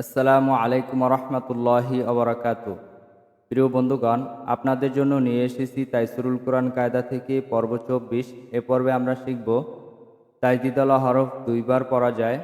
আসসালামু আলাইকুম রহমতুল্লাহি আবরাকাতু। প্রিয় বন্ধুগণ, আপনাদের জন্য নিয়ে এসেছি তাইসুরুল কোরআন কায়দা থেকে পর্ব 24। এ পর্বে আমরা শিখব তাজদিদওয়ালা হরফ দুইবার পড়া যায়।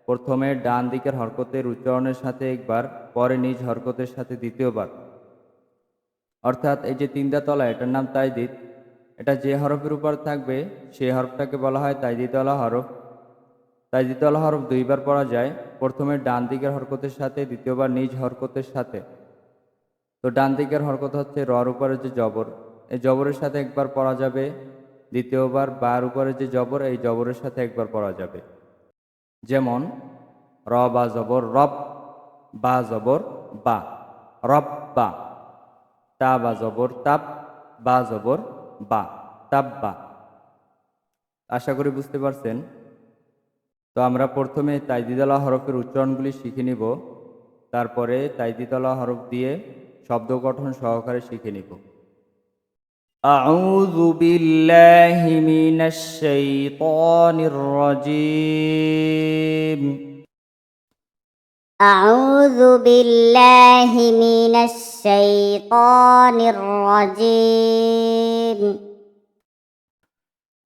প্রথমে ডান দিকের হরকতের উচ্চারণের সাথে একবার, পরে নিজ হরকতের সাথে দ্বিতীয়বার। অর্থাৎ এই যে তিনটা তলা, এটার নাম তাজদিদ। এটা যে হরফের উপর থাকবে সেই হরফটাকে বলা হয় তাজদিদওয়ালা হরফ। তাজদিদওয়ালা হরফ দুইবার পড়া যায়, প্রথমে ডান দিকের হরকতের সাথে, দ্বিতীয়বার নিজ হরকতের সাথে। তো ডান দিকের হরকত হচ্ছে রর উপরে যে জবর, এই জবরের সাথে একবার পড়া যাবে। দ্বিতীয়বার বার উপরে যে জবর, এই জবরের সাথে একবার পড়া যাবে। যেমন র বা জবর রব, বা জবর বা, রব বা। তা বা জবর তাপ, বা জবর বা, তাব্বা। আশা করি বুঝতে পারছেন। তো আমরা প্রথমে তাজদিদওয়ালা হরফের উচ্চারণগুলি শিখে নিব, তারপরে তাজদিদওয়ালা হরফ দিয়ে শব্দ গঠন সহকারে শিখে নিব। আউযু বিল্লাহি মিনাশ শাইতানির রাজীম। أعوذ بالله من الشيطان الرجيم.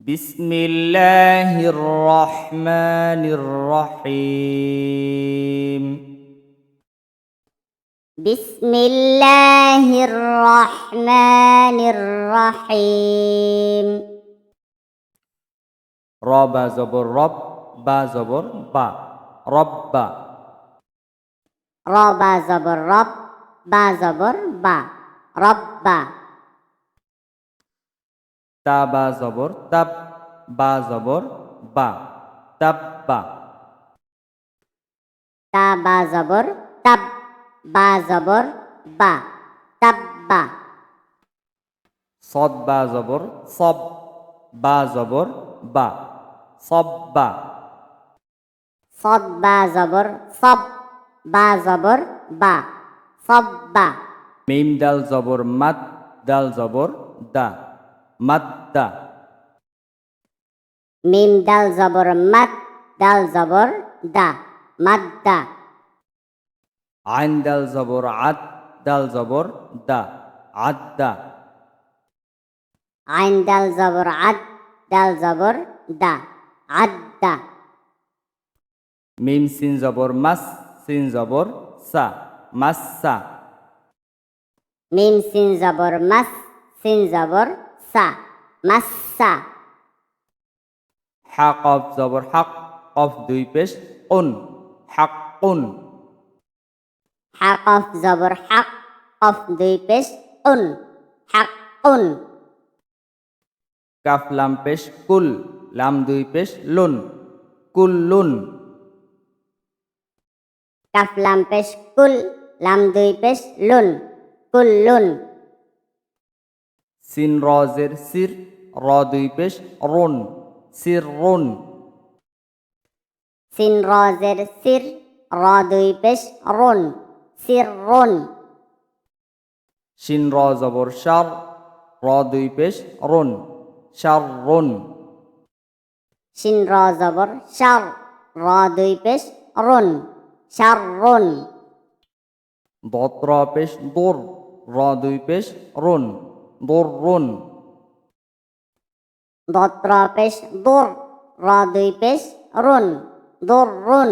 বিসমিল্লাহির রহমানির রহিম। بسم الله الرحمن الرحيم. র বা জবর রব, বা জবর বা, রব্বা। ربا زبر رب با زبر با ربا. তা বা জবর তাব, বা জবর বা, তাব্বা। تا با زبر تب با زبر با تبا. সদ বা জবর সব, বা জবর বা, সব্বা। صد با زبر صب با زبر با صبا. মিম দাল জবর মাদ, দাল জবর দা, মাদ্দা। মিম দাল জবর মাদ দাল জবর দা মাদ্দা। আইন দাল জবর আদ, দাল জবর দা, আদ্দা। আইন দাল জবর আদ দাল জবর দা আদ্দা। মিম সিন জবর মাস, সিন জবর সা, মাস্সা। মিম সিন জবর মাস সিন জবর সা মাস্সা। হা কফ জবর হক, কফ দুই পেশ উন, হাক্কুন। হা কফ জবর হক কফ দুই পেশ উন হাক্কুন। কাফ লাম পেশ কুল, লাম দুই পেশ লুন, কুল্লুন। কাফ লাম পেশ কুল লাম দুই পেশ লুন কুল্লুন। সিন রজের সির, র দুই পেশ রুন, সির রুন। সিন রজের সির র দুই পেশ রুন সির রুন। শিন র জবর শার, র দুই পেশ রুন, শার রুন। শিন র জবর শার র দুই পেশ রুন শার রুন। দত র পেশ দোর, র দুই পেশ রুন, দোর রুন। দত্র পেশ দোর র দুই পেশ রুন দোর রুন।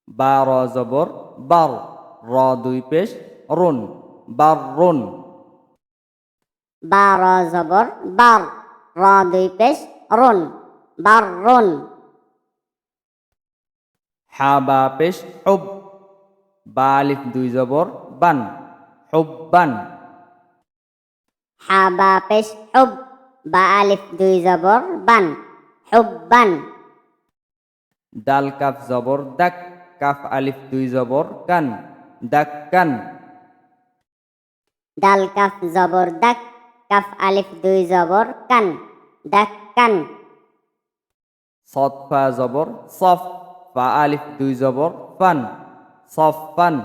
বা র জবর বার, র দুই পেশ রুন, বার রুন। বা র জবর বার র দুই পেশ রুন বার রুন। হা বা পেশ হুব, বা আলিফ দুই জবর বান, হুব্বান। হা বা পেশ হুব বা আলিফ দুই জবর বান হুব্বান। ডাল কাফ জবর দাক, কাফ আলিফ দুই জবর কান, দাক্কান। ডাল কাফ জবর দাক কাফ আলিফ দুই জবর কান দাক্কান। সদ ফা জবর সফ, ফা আলিফ দুই জবর ফান, সফান।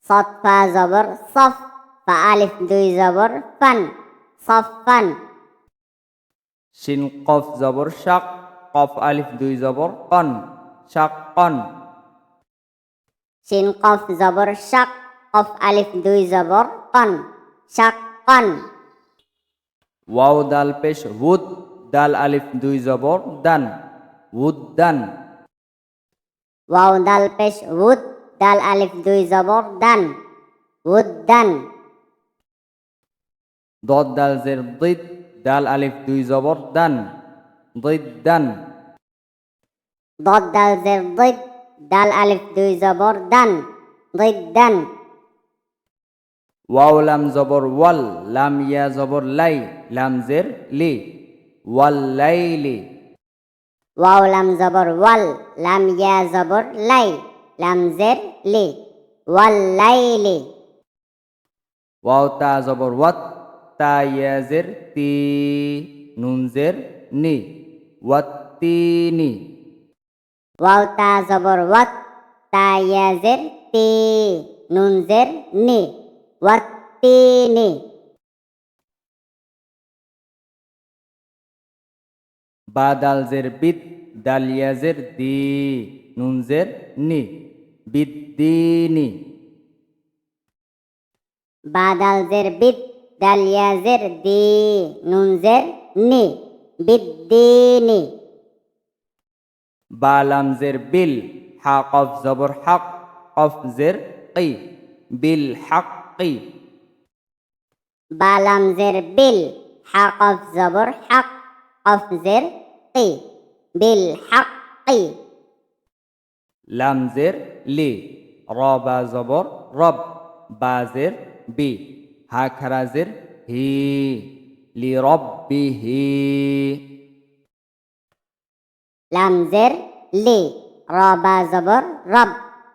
সৎ ফা জবর সফ ফা আলিফ দুই জবর ফান সফান। শিন কফ জবর শাক, কফ আলিফ দুই জবর কন, শাক্কন। শিন কফ জবর শাক কফ আলিফ দুই জবর কন শাক কন ওয়াও দাল পেশ উদ দাল আলিফ দুই জবর দান উদ্দান ওয়াও দাল পেশ উদ দাল আলিফ দুই জবর দান উদ্দান দদ দাল জের দিদ দাল আলিফ দুই জবর দান দিদ্দান দদ দাল জের দিদ দাল আলিফ দুই জবর দান দিদ্দান ওয়াও লাম জবর ওয়াল লাম ইয়া জবর লাই লাম জের লি ওয়াল্লাইলি ওয়াও লাম জবর ওয়াল লাম ইয়া জবর লাই লাম জের লি ওয়াল্লাইলি ওয়াও তা জবর ওয়াত তা ইয়া জের তি নুন জের নি ওয়াত্তিনি ওয়াও তা জবর ওয়াত তা ইয়া জের তি নুন জের নি ওয়াত্তিনি বা দাল জের বিদ দাল ইয়া জের দি নুন জের নি বিদ্দিনি বা দাল জের বিদ দাল ইয়া জের দি নুন জের নি বিদ্দিনি বা লাম জের বিল হা কফ জবর হক কফ জের কি বিল হাক্কি বা লাম জের বিল হা কফ জবর হক কফ জের কি বিল হাক্কি লাম জের লি র বা জবর রব বা জের বি হা খারা জের হি লি রব্বিহি লাম জের লি র বা জবর রব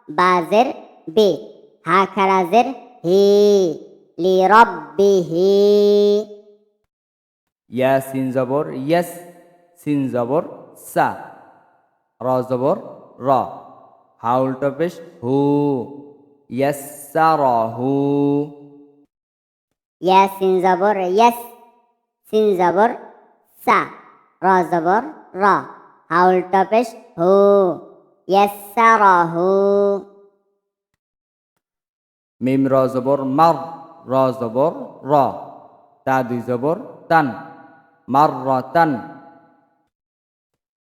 বা জের বি হা খারা জের হি লি রব্বিহি ইয়া সিন জবর ইয়াস সিন জবর সা র জবর র হা উল্টো পেশ হু ইয়াসসারাহু ইয়া সিন জবর ইয়াস সিন জবর সা র জবর র হা উল্টা পেশ হু ইয়াসসারাহু মিম র জবর মার র জবর র তা দুই জবর তান মার র তান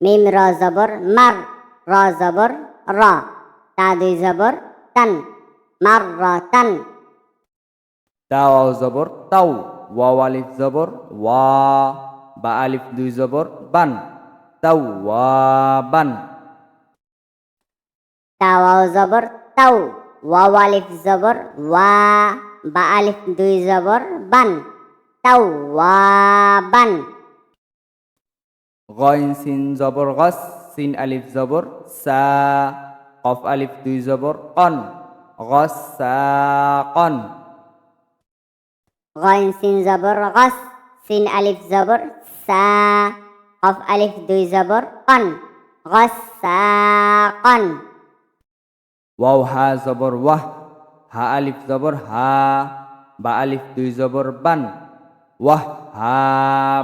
মিম র জবর মার র জবর র তা দুই জবর তান মার র তান তা ওয়াও জবর তাও ওয়াও আলিফ জবর ওয়া বা আলিফ দুই জবর বান তাও ওয়া বান তা ওয়াও জবর তাও ওয়াও আলিফ জবর ওয়া বা আলিফ দুই জবর বান তাও ওয়া বান গইন সিন জবর গস সিন আলিফ জবর সা কফ আলিফ দুই জবর কন গসাকন গইন সিন জবর গস সিন আলিফ জবর সা কফ আলিফ দুই জবর কন গসাকন ওয়াও হা জবর ওয়াহ হা আলিফ জবর হা বা আলিফ দুই জবর বান ওয়াহ হা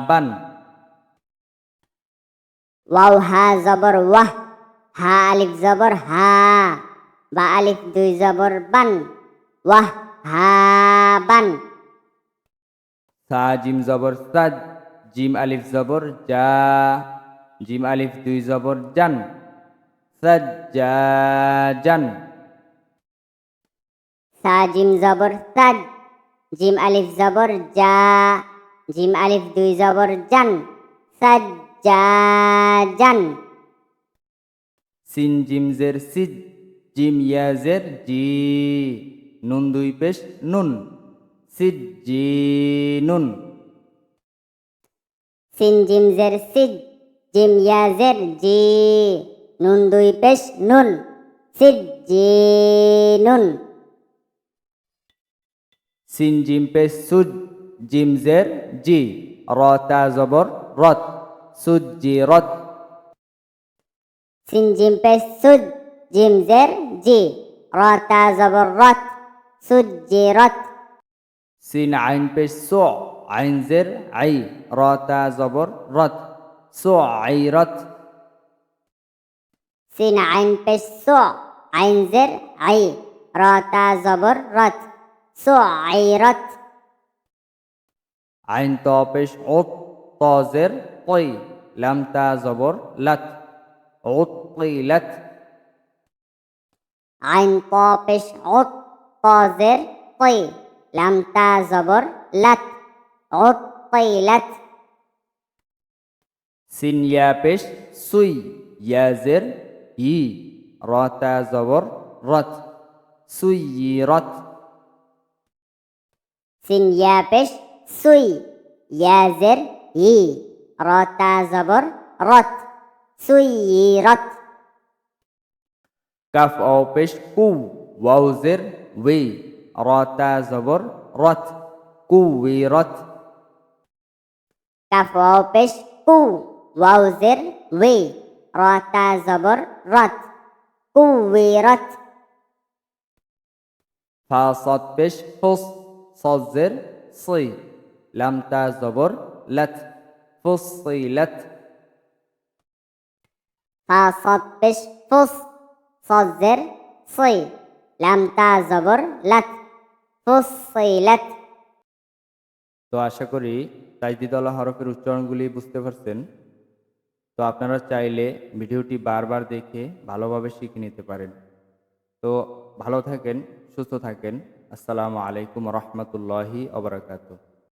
বান ওয়াও হা জবর ওয়াহ হা আলিফ জবর হা বা আলিফ দুই জবর বান ওয়াহ হা বান সা জিম জবর সাদ জিম আলিফ জবর জা জিম আলিফ দুই জবর জান সাজ্জাজান সা জিম জবর সাদ জিম আলিফ জবর জা জিম আলিফ দুই জবর জান সাজ্জাজান সিন জিম জের সিজ জিম ইয়া জের জি নুন দুই পেশ নুন সিজ্জিনুন সিন জিম জের সিজ জিম ইয়া জের জি নুন দুই পেশ নুন সিজ্জিনুন সিন জিম পেশ সুজ জিম জের জি র তা জবর রত সুজ্জি রত সিন জিম পেশ সুজ জিম জের জি র তা জবর রত সুজ্জিরত সিন আইন পেশ সো আইন জের আই র তা জবর রত সো আই রত সিন আইন পেশ সো আইন জের আই র তা জবর রত সুআইরাত আইন ত পেশ ওত ত জের কই লাম তা জবর লাত ওত লাত আইন ক পেশ ওত ক জের কই লাম তা জবর লাত ওত কইলাত সিন ইয়া পেশ সুই ইয়া জের ই র তা জবর রত সুই রত সিন ইয়া পেশ সুই ইয়া জের ই র তা জবর রত সুইরাত কাফ ও পেশ কু ওয়াও জের ওয়ে র তা জবর রত কুবিরত কাফ ওয়াও পেশ কু ওয়াও জের ওয়ে র তা জবর রত কুবিরত ফা সদ পেশ ফুস সদ জের সই লাম তা জবর লাত ফুসিলাত ফা সদ পেশ ফুস সদ জের সই লাম তা জবর লাত ফুসিলাত তো আশা করি তাজদিদওয়ালা হরফের উচ্চারণগুলি বুঝতে পারছেন। তো আপনারা চাইলে ভিডিওটি বারবার দেখে ভালোভাবে শিখে নিতে পারেন। তো ভালো থাকেন, সুস্থ থাকেন। আসসালামু আলাইকুম রহমতুল্লাহি ওয়া বারাকাতুহু।